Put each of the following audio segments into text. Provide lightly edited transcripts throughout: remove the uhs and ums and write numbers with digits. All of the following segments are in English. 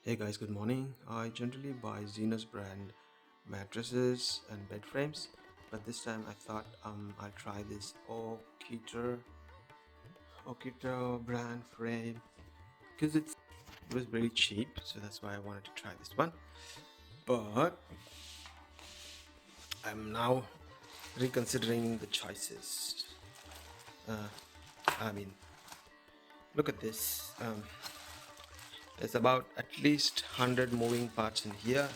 Hey guys, good morning. I generally buy Zenos brand mattresses and bed frames, but this time I thought I'll try this Oikiture brand frame because it was very cheap, so that's why I wanted to try this one. But I'm now reconsidering the choices. Uh, I mean, look at this. There's about at least 100 moving parts in here.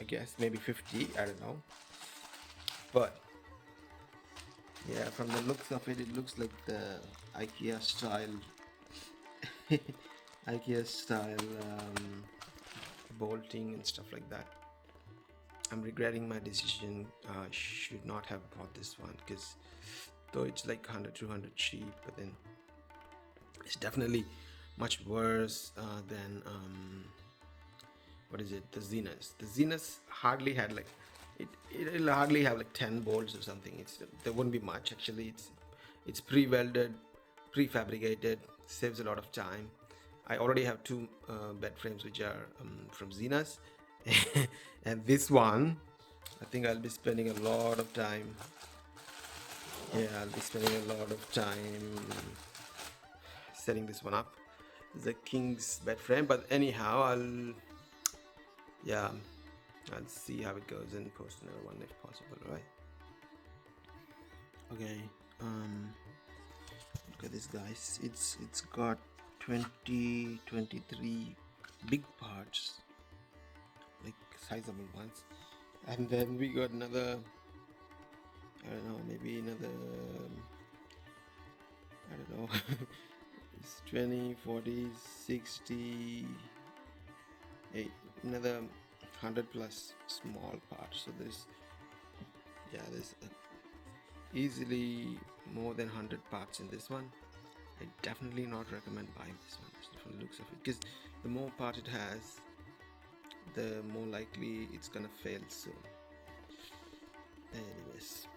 I guess maybe 50. I don't know. But yeah, from the looks of it, it looks like the IKEA style, IKEA style bolting and stuff like that. I'm regretting my decision. I should not have bought this one because though it's like 100, 200 cheap, but then it's definitely much worse than what is it? The Zenas. The Zenas hardly had like it'll hardly have like 10 bolts or something. There wouldn't be much actually. It's pre-welded, prefabricated, saves a lot of time. I already have two bed frames which are from Zenas, and this one I think I'll be spending a lot of time. Yeah, I'll be spending a lot of time setting this one up. It's a king's bed frame, but anyhow, yeah, I'll see how it goes and post another one if possible, right? Okay, look at this, guys. It's got 23 big parts, like sizable ones, and then we got another. I don't know, maybe another. I don't know. It's 20, 40, 60, another 100 plus small parts. So there's easily more than 100 parts in this one. I definitely not recommend buying this one just from the looks of it, because the more parts it has, the more likely it's gonna fail soon. Anyways,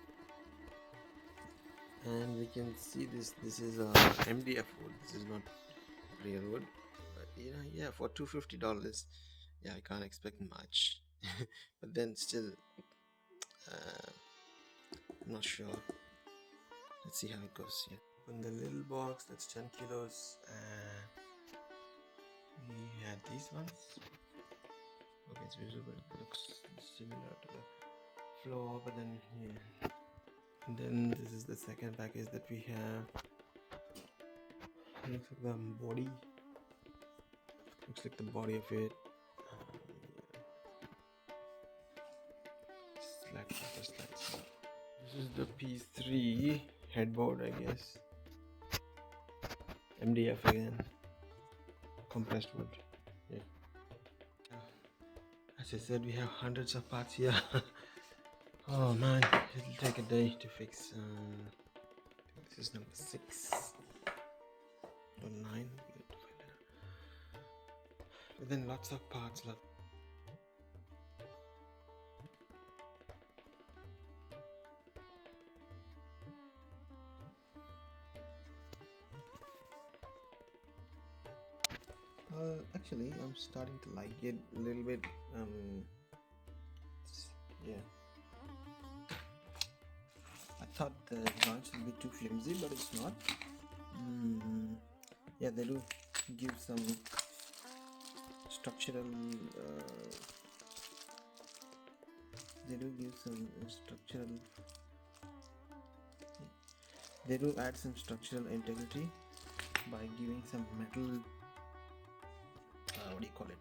and we can see this is a MDF wood. This is not real wood, but yeah, for $250, yeah, I can't expect much. But then still, uh, I'm not sure. Let's see how it goes here. On the little box, that's 10 kilos, and we had these ones. Okay, it's visible. It looks similar to the floor, but then yeah. And then this is the second package that we have. Looks like the body. Looks like the body of it. Slats. This is the piece 3 headboard, I guess. MDF again. Compressed wood. Yeah. As I said, we have hundreds of parts here. Oh man, it'll take a day to fix. This is number 6 or 9. But then lots of parts. Actually, I'm starting to like it a little bit. Yeah. I thought the joints would be too flimsy, but it's not. Yeah, they do give some structural. They do give some structural. They do add some structural integrity by giving some metal. What do you call it?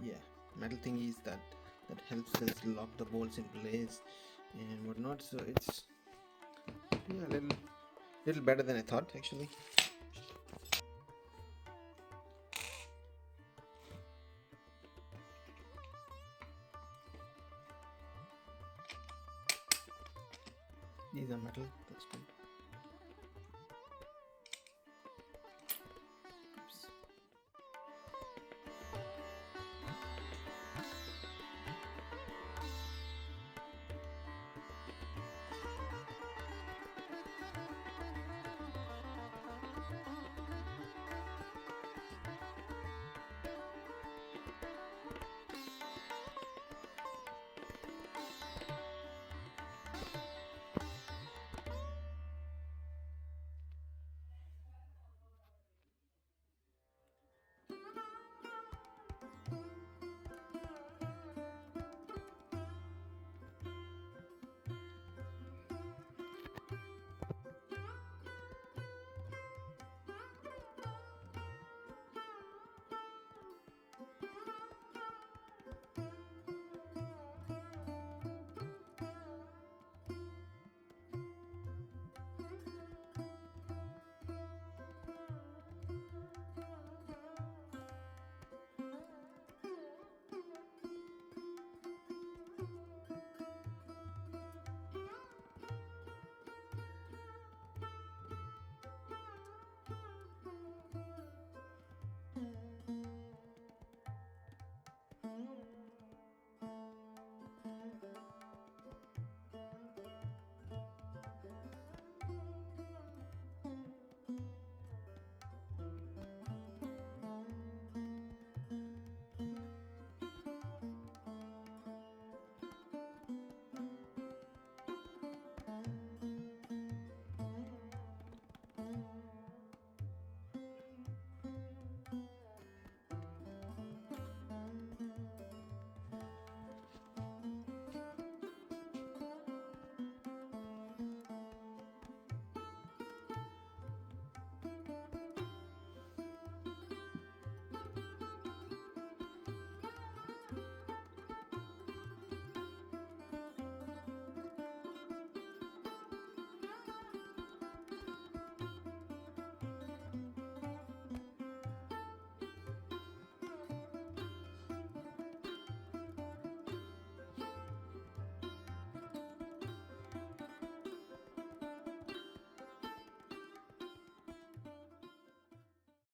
Yeah, metal thingies that helps us lock the bolts in place and whatnot. So it's a little better than I thought actually. These are metal, that's good.